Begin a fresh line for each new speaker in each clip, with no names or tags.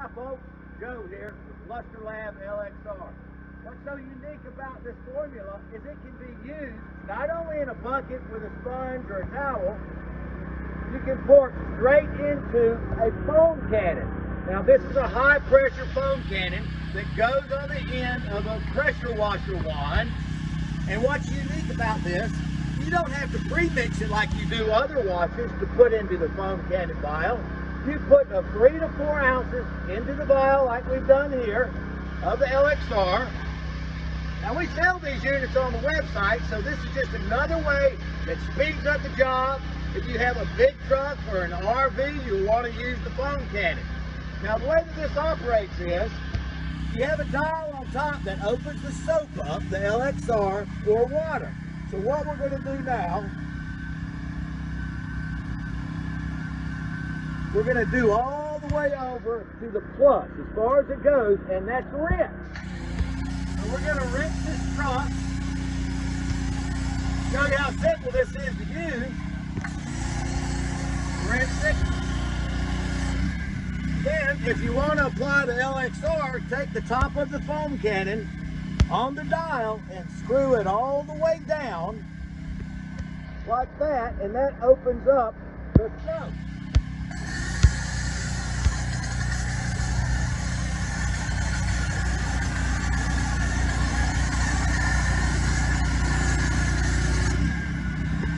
Hi folks, Joe here with Luster Lab LXR. What's so unique about this formula is it can be used not only in a bucket with a sponge or a towel, you can pour straight into a foam cannon. Now this is a high pressure foam cannon that goes on the end of a pressure washer wand. And what's unique about this, you don't have to pre-mix it like you do other washers to put into the foam cannon vial. You put 3 to 4 ounces into the vial like we've done here of the LXR. Now we sell these units on the website, so this is just another way that speeds up the job. If you have a big truck or an RV, you'll want to use the foam cannon. Now the way that this operates is, you have a dial on top that opens the soap up, the LXR, or water. So what we're going to do now, we're going to do all the way over to the plus as far as it goes, and that's rinse. So we're going to rinse this truck. Show you how simple this is to use. Rinse it. Then, if you want to apply the LXR, take the top of the foam cannon on the dial and screw it all the way down like that, and that opens up the soap.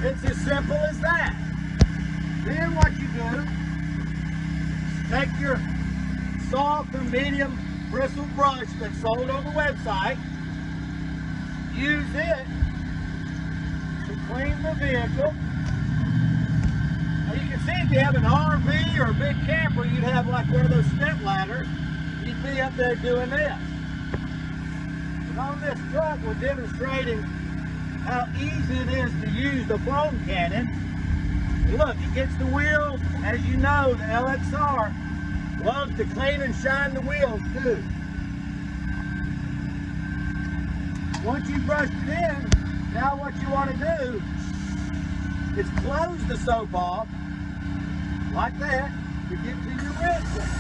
It's as simple as that. Then what you do, take your soft or medium bristle brush that's sold on the website, use it to clean the vehicle. Now you can see if you have an RV or a big camper, you'd have like one of those step ladders, you'd be up there doing this. But on this truck, we're demonstrating how easy it is to use the foam cannon. Look, it gets the wheels. As you know, the LXR loves to clean and shine the wheels too. Once you've brushed it in, now what you want to do is close the soap off like that to get to your rinsing.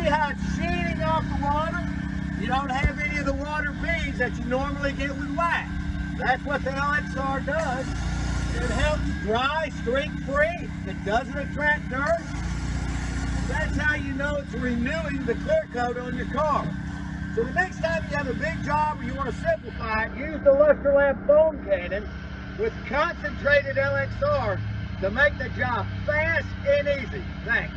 How it's sheeting off the water. You don't have any of the water beads that you normally get with wax. That's what the LXR does. It helps dry streak-free. It doesn't attract dirt. That's how you know it's renewing the clear coat on your car. So the next time you have a big job or you want to simplify it, use the Luster Lab foam cannon with concentrated LXR to make the job fast and easy. Thanks.